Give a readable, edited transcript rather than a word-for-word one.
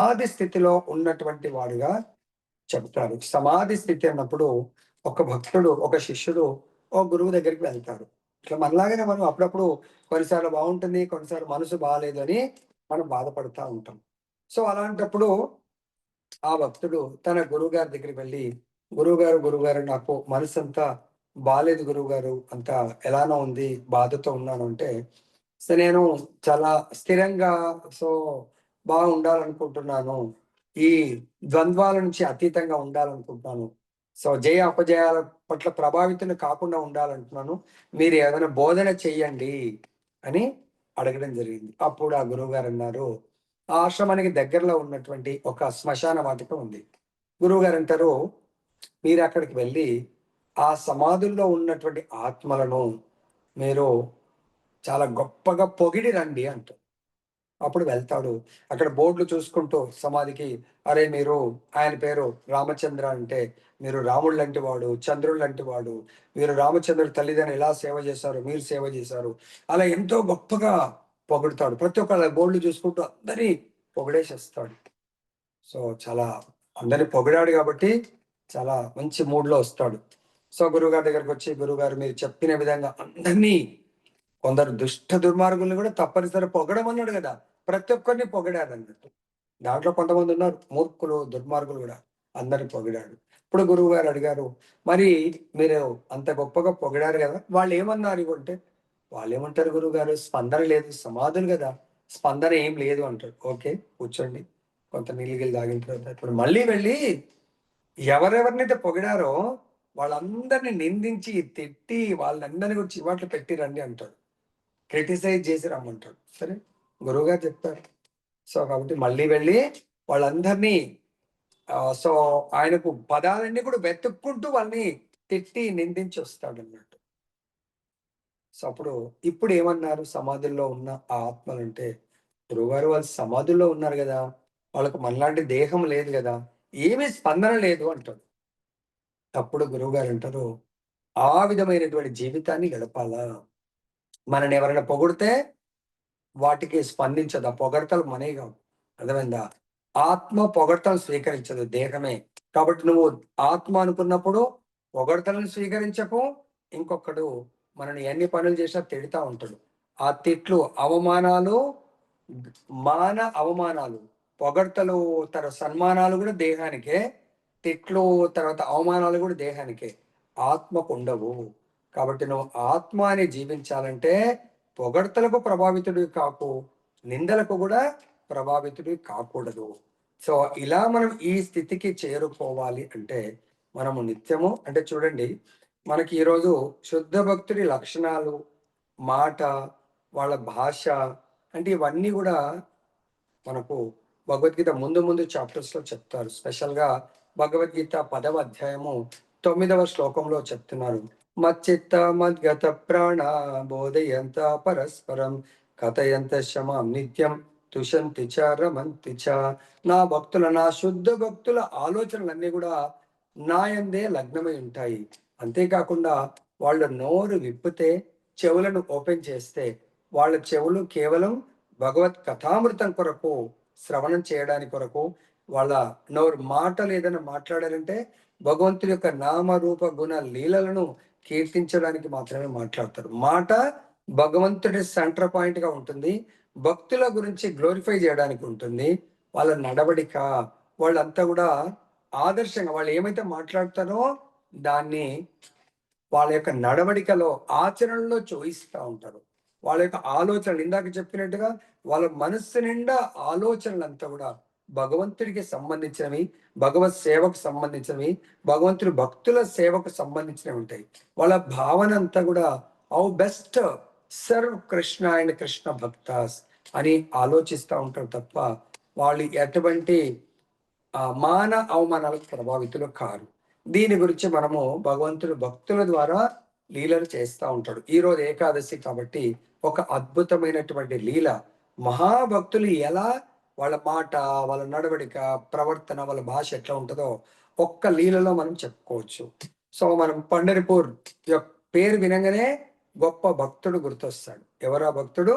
సమాధి స్థితిలో ఉన్నటువంటి వాడుగా చెప్తారు. సమాధి స్థితి అన్నప్పుడు ఒక భక్తుడు, ఒక శిష్యుడు ఓ గురువు దగ్గరికి వెళ్తారు. ఇట్లా మనలాగానే మనం అప్పుడప్పుడు కొన్నిసార్లు బాగుంటుంది, కొన్నిసార్లు మనసు బాలేదు అని మనం బాధపడతా ఉంటాం. సో, అలాంటప్పుడు ఆ భక్తుడు తన గురువుగారి దగ్గరికి వెళ్ళి, గురువుగారు నాకు మనసంతా బాలేదు గురువుగారు. అంతా ఎలానో ఉంది, బాధతో ఉన్నాను" అంటే, సో, నేను చాలా స్థిరంగా సో, బాగుండాలనుకుంటున్నాను. ఈ ద్వంద్వాల నుంచి అతీతంగా ఉండాలనుకుంటున్నాను. సో, జయ అపజయాల పట్ల ప్రభావితులు కాకుండా ఉండాలంటున్నాను. మీరు ఏదైనా బోధన చెయ్యండి అని అడగడం జరిగింది. అప్పుడు ఆ గురువుగారన్నారు, ఆ ఆశ్రమానికి దగ్గరలో ఉన్నటువంటి ఒక శ్మశాన వాటిక ఉంది. గురువుగారంటారు, "మీరక్కడికి వెళ్లి, ఆ సమాధుల్లో ఉన్నటువంటి ఆత్మలను మీరు చాలా గొప్పగా పొగిడి రండి" అంటారు. అప్పుడు వెళ్తాడు. అక్కడ బోర్డులు చూసుకుంటూ సమాధికి, "అరే! మీరు ఆయన పేరు రామచంద్ర అంటే, మీరు రాముడు లాంటి వాడు, చంద్రుడు లాంటి వాడు. మీరు రామచంద్రుడి తల్లిదండ్రులు ఎలా సేవ చేశారో, మీరు సేవ చేశారు." అలా ఎంతో గొప్పగా పొగుడుతాడు. ప్రతి ఒక్కళ్ళ బోర్డులు చూసుకుంటూ అందరిని పొగిడేసేస్తాడు. సో, చాలా అందరిని పొగిడాడు గాబట్టి, చాలా మంచి మూడ్‌లో వస్తాడు. సో, గురువుగారి దగ్గరకొచ్చి, "గురువుగారు మీరు చెప్పిన విధంగా అందరినీ" కొందరు దుష్ట దుర్మార్గుల్ని గూడా తప్పనిసరి పొగడమన్నాడు గదా! ప్రతి ఒక్కరిని పొగిడారన్నట్టు. దాంట్లో కొంతమందున్నారు మూర్ఖులు, దుర్మార్గులు గూడా. అందరిని పొగిడాడు. ఇప్పుడు గురువుగారు అడిగారు, "మరి మీరు అంత గొప్పగా పొగిడారు గదా! వాళ్ళేమన్నారు ఇవి" అంటే, "వాళ్ళేమంటారు గురువుగారు, స్పందన లేదు. సమాధులు గదా! స్పందన ఏం లేదు" అంటాడు. "ఓకే. కూర్చోండి." కొంత నీళ్ళు గిల్లు తాగిన తర్వాత ఇప్పుడు మళ్ళీ వెళ్ళి ఎవరెవరినైతే పొగిడారో వాళ్ళందరిని నిందించి, తిట్టి, వాళ్ళందరిని కూడా చివాట్లు పెట్టి రండి అంటాడు. క్రిటిసైజ్ చేసి రమ్మంటాడు. సరే, గురువుగారు చెప్పారు. సో, కాబట్టి మళ్ళీ వెళ్ళి వాళ్ళందరినీ సో, ఆయనకు పదాలన్నీ కూడా వెతుక్కుంటూ వాళ్ళని తిట్టి, నిందించి వస్తాడన్నట్టు. సో, అప్పుడు ఇప్పుడేమన్నారు సమాధుల్లో ఉన్న ఆ ఆత్మలంటే, గురువుగారు వాళ్ళు సమాధుల్లో ఉన్నారు గదా! వాళ్ళకి మనలాంటి దేహం లేదు గదా! ఏమీ స్పందన లేదు అంటాడు. అప్పుడు గురువుగారంటారు, "ఆ విధమైనటువంటి జీవితాన్ని గడపాలా? మనల్ని ఎవరైనా పొగిడితే వాటికి స్పందించదు. ఆ పొగడ్తలు మనయి గావు. అర్థమైందా? ఆత్మ పొగడ్తలు స్వీకరించదు దేహమే. కాబట్టి నువ్వు ఆత్మ అనుకున్నప్పుడు పొగడ్తలను స్వీకరించకు. ఇంకొకడు మనల్ని ఎన్ని పనులు చేసినా తిడతా ఉంటాడు. ఆ తిట్లు, అవమానాలు, గ్ అవమానాలు, పొగడ్తలు, సన్మానాలు గూడా దేహానికే. తిట్లు, తర్వాత అవమానాలు గూడా దేహానికే. ఆత్మకుండవు. కాబట్టి నువ్వు ఆత్మ అని జీవించాలంటే పొగడ్తలకు ప్రభావితుడివి కాకు. నిందలకు గూడా ప్రభావితుడివి కాకూడదు. సో, ఇలా మనం ఈ స్థితికి చేరుకోవాలి అంటే, మనము నిత్యము అంటే చూడండి, మనకి ఈరోజు శుద్ధ భక్తుడి లక్షణాలు, మాట, వాళ్ళ భాష అంటే ఇవన్నీ గూడా మనకు భగవద్గీత ముందు ముందు చాప్టర్స్‌లో చెప్తారు. స్పెషల్‌గా భగవద్గీత 10వ అధ్యాయము 9వ శ్లోకంలో చెప్తున్నారు. మచ్చిత్త మద్గత ప్రాణ బోధయంత పరస్పరం కథయంతశ్చ మాం నిత్యం తుషంతి చ రమంతి చ. నా భక్తుల, నా శుద్ధ భక్తుల ఆలోచనలన్నీ గూడా నా యందే లగ్నమై ఉంటాయి. అంతేకాకుండా వాళ్ళు నోరు విప్పితే, చెవులను ఓపెన్ చేస్తే, వాళ్ళ చెవులు కేవలం భగవత్ కథామృతం కొరకు, శ్రవణం చేయడానికి కొరకు, వాళ్ళ నోరు మాటలు ఏదైనా మాట్లాడారంటే, భగవంతుడి యొక్క నామ, రూప, గుణ, లీలలను కీర్తించడానికి మాత్రమే మాట్లాడతారు. మాట భగవంతుడి సెంటర్ పాయింట్‌గా ఉంటుంది. భక్తుల గురించి గ్లోరిఫై జేయడానికి ఉంటుంది. వాళ్ళ నడవడిక, వాళ్ళంతా గూడా ఆదర్శంగా వాళ్ళు ఏమైతే మాట్లాడతారో దాన్ని వాళ్ళ యొక్క నడవడికలో, ఆచరణలో చూయిస్తా ఉంటారు. వాళ్ళ యొక్క ఆలోచనలు ఇందాక చెప్పినట్టుగా వాళ్ళ మనస్సు నిండా ఆలోచనలంతా గూడా భగవంతుడికి సంబంధించినవి, భగవత్ సేవకు సంబంధించినవి, భగవంతుడి భక్తుల సేవకు సంబంధించినవి ఉంటాయి. వాళ్ళ భావన అంతా గూడా how best serve Krishna and Krishna భక్తాస్ అని ఆలోచిస్తా ఉంటారు తప్ప, వాళ్ళు ఎటువంటి అవమానాలకు ప్రభావితులు కారు. దీని గురించి మనము భగవంతుడు భక్తుల ద్వారా లీలలు చేస్తా ఉంటాడు. ఈరోజు ఏకాదశి కాబట్టి ఒక అద్భుతమైనటువంటి లీల. మహాభక్తులు ఎలా వాళ్ళ మాట, వాళ్ళ నడవడిక, ప్రవర్తన, వాళ్ళ భాష ఎట్లా ఉంటదో ఒక్క లీలలో మనం చెప్పుకోవచ్చు. సో, మనం పండరిపూర్ యొక్క పేరు వినంగానే గొప్ప భక్తుడు గుర్తొస్తాడు. ఎవరా భక్తుడు?